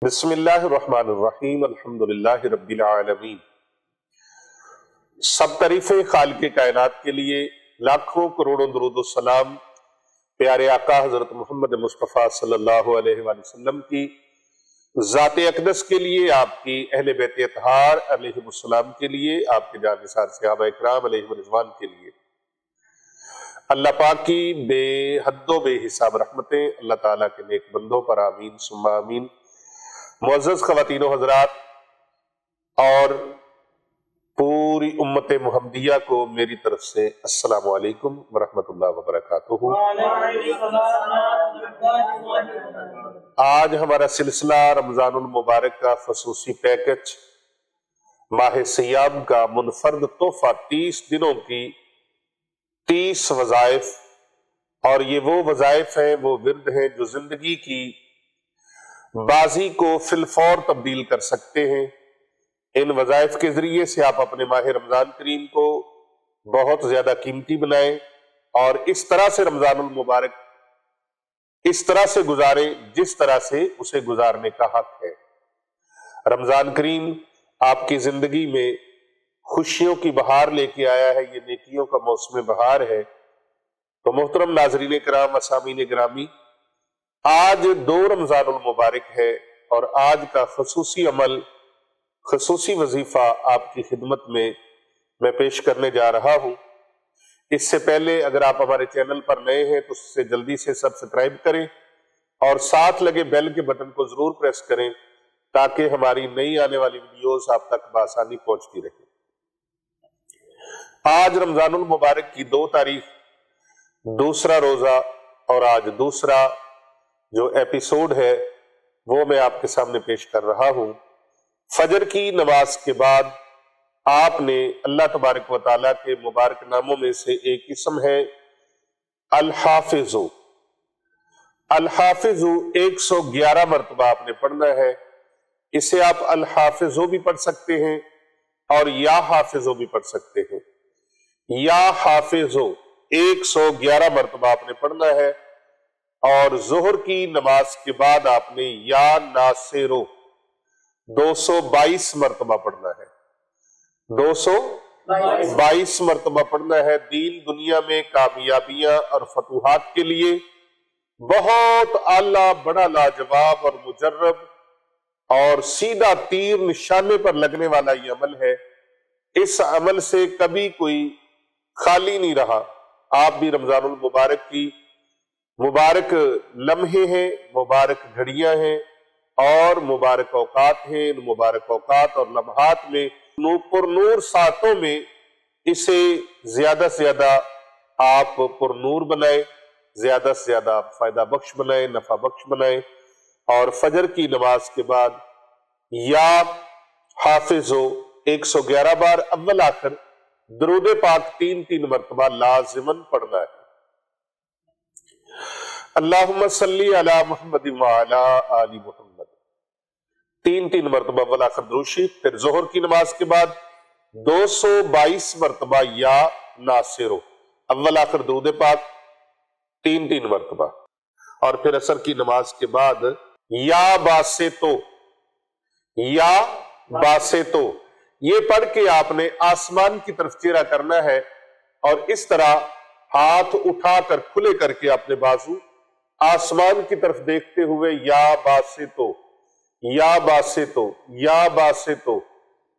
بسم اللہ الرحمن الرحیم الحمدللہ رب العالمین۔ سب تعریفیں خالق کائنات کے لیے، لاکھوں کروڑوں درود و سلام پیارے آقا حضرت محمد مصطفیٰ صلی اللہ علیہ وآلہ وسلم کی ذات اقدس کے لیے، آپ کی اہل بیت اطہار علیہ السلام کے لیے، آپ کے جانثار صحابہ اکرام علیہ رضوان کے لیے اللہ پاک کی بے حد و بے حساب رحمتیں اللہ تعالیٰ کے نیک بندوں پر آمین ثم آمین۔ معزز خواتین و حضرات اور پوری امت محمدیہ کو میری طرف سے السلام علیکم ورحمۃ اللہ وبرکاتہ۔ آج ہمارا سلسلہ رمضان المبارک کا خصوصی پیکج ماہ سیام کا منفرد تحفہ 30 دنوں کی 30 وظائف، اور یہ وہ وظائف ہیں، وہ ورد ہیں جو زندگی کی بازی کو فی الفور تبدیل کر سکتے ہیں۔ ان وظائف کے ذریعے سے آپ اپنے ماہ رمضان کریم کو بہت زیادہ قیمتی بنائیں اور اس طرح سے رمضان المبارک اس طرح سے گزاریں جس طرح سے اسے گزارنے کا حق ہے۔ رمضان کریم آپ کی زندگی میں خوشیوں کی بہار لے کے آیا ہے، یہ نیکیوں کا موسم بہار ہے۔ تو محترم ناظرین کرام و سامعین گرامی، آج 2 رمضان المبارک ہے اور آج کا خصوصی عمل، خصوصی وظیفہ آپ کی خدمت میں پیش کرنے جا رہا ہوں۔ اس سے پہلے اگر آپ ہمارے چینل پر نئے ہیں تو اس سے جلدی سے سبسکرائب کریں اور ساتھ لگے بیل کے بٹن کو ضرور پریس کریں تاکہ ہماری نئی آنے والی ویڈیوز آپ تک بآسانی پہنچتی رہیں۔ آج رمضان المبارک کی 2 تاریخ، دوسرا روزہ، اور آج دوسرا جو ایپیسوڈ ہے وہ میں آپ کے سامنے پیش کر رہا ہوں۔ فجر کی نماز کے بعد آپ نے اللہ تبارک و تعالیٰ کے مبارک ناموں میں سے ایک اسم ہے الحافظ۔ الحافظ 111 مرتبہ آپ نے پڑھنا ہے۔ اسے آپ الحافظ بھی پڑھ سکتے ہیں اور یا حافظ بھی پڑھ سکتے ہیں۔ یا حافظ 111 مرتبہ آپ نے پڑھنا ہے، اور ظہر کی نماز کے بعد آپ نے یا ناصرو 222 مرتبہ پڑھنا ہے۔ 222 مرتبہ پڑھنا ہے۔ دین دنیا میں کامیابیاں اور فتوحات کے لیے بہت اعلیٰ، بڑا لاجواب اور مجرب اور سیدھا تیر نشانے پر لگنے والا یہ عمل ہے۔ اس عمل سے کبھی کوئی خالی نہیں رہا۔ آپ بھی رمضان المبارک کی مبارک لمحے ہیں، مبارک گھڑیاں ہیں اور مبارک اوقات ہیں۔ ان مبارک اوقات اور لمحات میں پر نور ساعتوں میں اسے زیادہ سے زیادہ آپ پر نور بنائیں، زیادہ سے زیادہ آپ فائدہ بخش بنائیں، نفع بخش بنائیں، اور فجر کی نماز کے بعد یا حافظ 111 بار اول آخر درود پاک 3 مرتبہ لازماً پڑھنا ہے۔ اللہم صلی علی محمد وعلی آل محمد 3 مرتبہ اول آخر درود شریف۔ پھر ظہر کی نماز کے بعد 222 مرتبہ یا ناصرو اول آخر درود پاک 3 مرتبہ، اور پھر عصر کی نماز کے بعد یا باسطو یا باسطو یہ پڑھ کے آپ نے آسمان کی طرف چہرہ کرنا ہے، اور اس طرح ہاتھ اٹھا کر کھلے کر کے اپنے بازو آسمان کی طرف دیکھتے ہوئے یا باسطو یا باسطو یا باسطو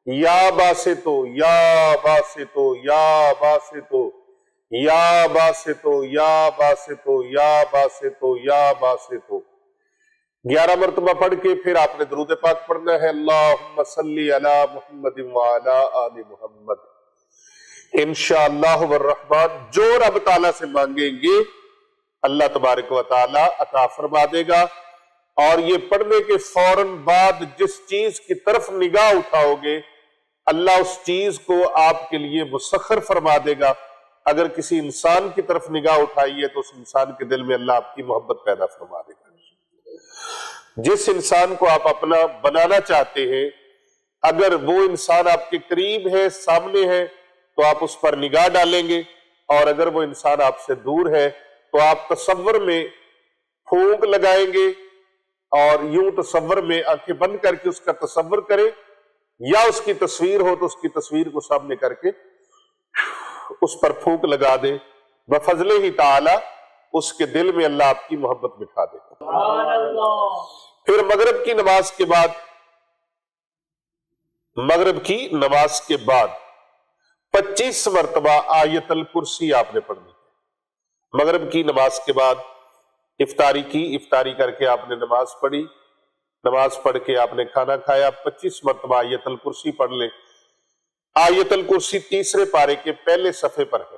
یا باسطو یا باسطو یا باسطو یا باسطو یا باسطو یا باسطو یا باسطو 11 مرتبہ پڑھ کے پھر آپ نے درود پاک پڑھنا ہے۔ اللہم صلی علی محمد وعلی آل محمد۔ انشاءاللہ والرحمن جو رب تعالیٰ سے مانگیں گے اللہ تبارک و تعالیٰ عطا فرما دے گا، اور یہ پڑھنے کے فوراً بعد جس چیز کی طرف نگاہ اٹھاؤ گے اللہ اس چیز کو آپ کے لیے مسخر فرما دے گا۔ اگر کسی انسان کی طرف نگاہ اٹھائیے تو اس انسان کے دل میں اللہ آپ کی محبت پیدا فرما دے گا۔ جس انسان کو آپ اپنا بنانا چاہتے ہیں، اگر وہ انسان آپ کے قریب ہے، سامنے ہے، تو آپ اس پر نگاہ ڈالیں گے، اور اگر وہ انسان آپ سے دور ہے تو آپ تصور میں پھونک لگائیں گے اور یوں تصور میں آنکھیں بند کر کے اس کا تصور کرے، یا اس کی تصویر ہو تو اس کی تصویر کو سامنے کر کے اس پر پھونک لگا دے، بفضلہ ہی تعالی اس کے دل میں اللہ آپ کی محبت بٹھا دے گا۔ پھر مغرب کی نماز کے بعد 25 مرتبہ آیت الکرسی آپ نے پڑھنی ہے۔ مغرب کی نماز کے بعد افطاری کی، افطاری کر کے آپ نے نماز پڑھی، نماز پڑھ کے آپ نے کھانا کھایا، 25 مرتبہ آیت الکرسی پڑھ لیں۔ آیت الکرسی تیسرے پارے کے پہلے صفحے پر ہے،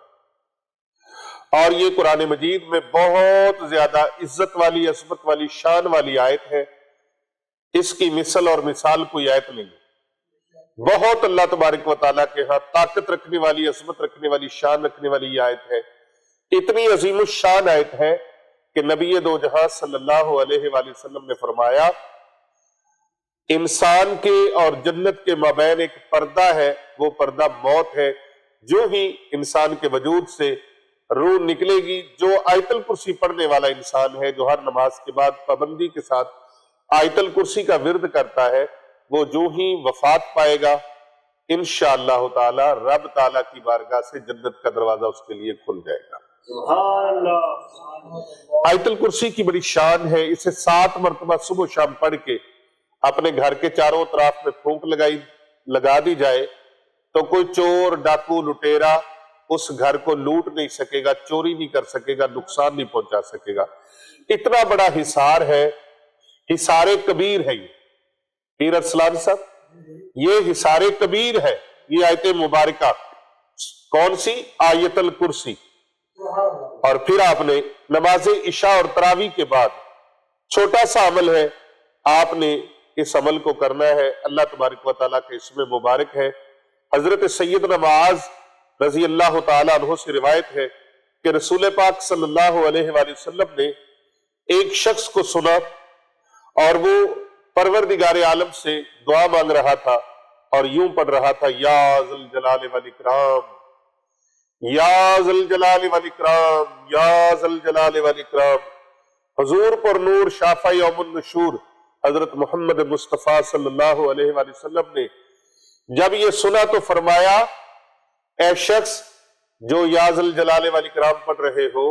اور یہ قرآن مجید میں بہت زیادہ عزت والی، عظمت والی، شان والی آیت ہے۔ اس کی مثل اور مثال کوئی آیت نہیں ہے۔ بہت اللہ تبارک و تعالیٰ کے ہاں طاقت رکھنے والی، عظمت رکھنے والی، شان رکھنے والی یہ آیت ہے۔ اتنی عظیم الشان آیت ہے کہ نبی دو جہاں صلی اللہ علیہ وآلہ وسلم نے فرمایا، انسان کے اور جنت کے مابین ایک پردہ ہے، وہ پردہ موت ہے۔ جو ہی انسان کے وجود سے روح نکلے گی، جو آیت الکرسی پڑھنے والا انسان ہے، جو ہر نماز کے بعد پابندی کے ساتھ آیت الکرسی کا ورد کرتا ہے، وہ جو ہی وفات پائے گا انشاءاللہ تعالی رب تعالیٰ کی بارگاہ سے جنت کا دروازہ اس کے لیے کھل جائے گا۔ سبحان اللہ۔ آیت الکرسی کی بڑی شان ہے، اسے 7 مرتبہ صبح و شام پڑھ کے اپنے گھر کے چاروں اطراف میں پھونک لگا دی جائے تو کوئی چور، ڈاکو، لٹیرا اس گھر کو لوٹ نہیں سکے گا، چوری نہیں کر سکے گا، نقصان نہیں پہنچا سکے گا۔ اتنا بڑا حصار ہے، حصار کبیر ہے یہ پیر ارسلان صاحب، یہ حصار کبیر ہے یہ آیت مبارکہ۔ کون سی؟ آیت الکرسی۔ اور پھر آپ نے نماز عشاء اور تراویح کے بعد چھوٹا سا عمل ہے، آپ نے اس عمل کو کرنا ہے۔ اللہ تبارک و تعالیٰ کے اسم مبارک ہے۔ حضرت سیدنا معاذ رضی اللہ تعالیٰ عنہ سے روایت ہے کہ رسول پاک صلی اللہ علیہ وآلہ وسلم نے ایک شخص کو سنا اور وہ پروردگار عالم سے دعا مانگ رہا تھا اور یوں پڑھ رہا تھا، یا ذل جلال والاکرام، یا ذل جلال والاکرام، یا ذل جلال والاکرام۔ حضور پر نور شافع یوم النشور حضرت محمد مصطفیٰ صلی اللہ علیہ وآلہ وسلم نے جب یہ سنا تو فرمایا، اے شخص جو یا ذل جلال والاکرام پڑھ رہے ہو،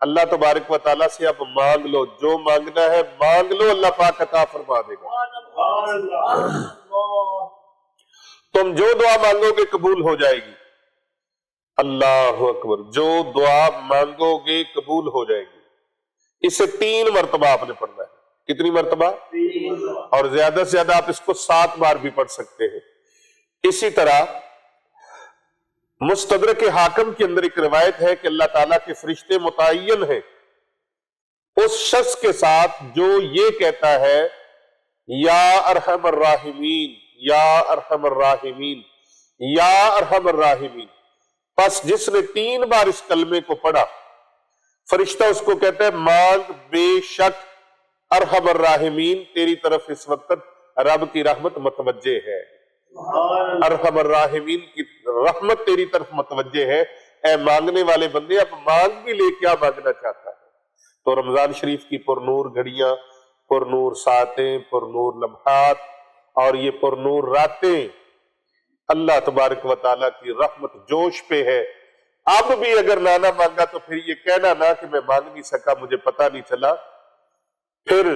اللہ تبارک و تعالیٰ سے اب مانگ لو، جو مانگنا ہے مانگ لو، اللہ پاک عطا فرما دے گا۔ تم جو دعا مانگو گے قبول ہو جائے گی۔ اللہ اکبر، جو دعا مانگو گے قبول ہو جائے گی۔ اسے 3 مرتبہ آپ نے پڑھنا ہے۔ کتنی مرتبہ؟ 3۔ اور زیادہ سے زیادہ آپ اس کو 7 بار بھی پڑھ سکتے ہیں۔ اسی طرح مستدرک حاکم کے اندر ایک روایت ہے کہ اللہ تعالیٰ کے فرشتے متعین ہیں اس شخص کے ساتھ جو یہ کہتا ہے، یا ارحم الراحمین، یا ارحم الراحمین، یا ارحم الراحمین۔ پس جس نے 3 بار اس کلمے کو پڑھا، فرشتہ اس کو کہتا ہے، مانگ، بے شک ارحم الراحمین تیری طرف اس وقت رب کی رحمت متوجہ ہے، ارحم الراحمین کی رحمت تیری طرف متوجہ ہے۔ اے مانگنے والے بندے، اب مانگ بھی لے، کیا مانگنا چاہتا ہے؟ تو رمضان شریف کی پرنور گھڑیاں، پرنور ساعتیں، پرنور لمحات اور یہ پرنور راتیں، اللہ تبارک و تعالیٰ کی رحمت جوش پہ ہے۔ اب بھی اگر نانا مانگا تو پھر یہ کہنا نہ کہ میں مانگ نہیں سکا، مجھے پتہ نہیں چلا، پھر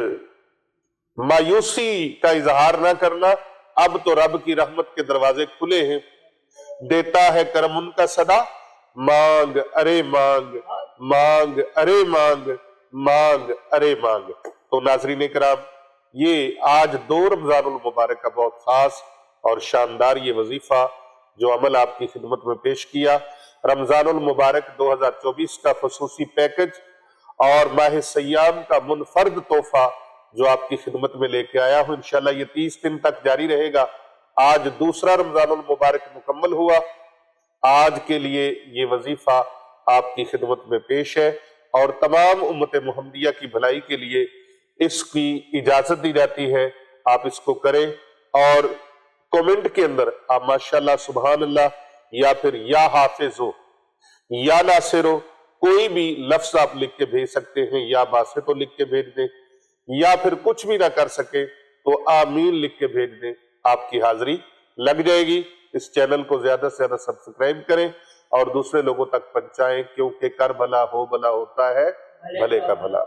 مایوسی کا اظہار نہ کرنا۔ اب تو رب کی رحمت کے دروازے کھلے ہیں، دیتا ہے کرم ان کا صدا، مانگ ارے مانگ، مانگ ارے مانگ، مانگ ارے مانگ۔ تو ناظرین کرام، یہ آج 2 رمضان المبارک کا بہت خاص اور شاندار یہ وظیفہ جو عمل آپ کی خدمت میں پیش کیا، رمضان المبارک 2024 کا خصوصی پیکج اور ماہ سیام کا منفرد تحفہ جو آپ کی خدمت میں لے کے آیا ہوں، انشاءاللہ یہ 30 دن تک جاری رہے گا۔ آج دوسرا رمضان المبارک مکمل ہوا، آج کے لیے یہ وظیفہ آپ کی خدمت میں پیش ہے اور تمام امت محمدیہ کی بھلائی کے لیے اس کی اجازت دی جاتی ہے، آپ اس کو کریں اور کومنٹ کے اندر آپ ماشاءاللہ سبحان اللہ یا پھر یا حافظ ہو یا ناصر ہو کوئی بھی لفظ آپ لکھ کے بھیج سکتے ہیں، یا باسط ہو لکھ کے بھیج دیں، یا پھر کچھ بھی نہ کر سکے تو آمین لکھ کے بھیج دیں، آپ کی حاضری لگ جائے گی۔ اس چینل کو زیادہ سے زیادہ سبسکرائب کریں اور دوسرے لوگوں تک پہنچائیں، کیونکہ کر بھلا ہو بھلا ہوتا ہے بھلے کا بھلا۔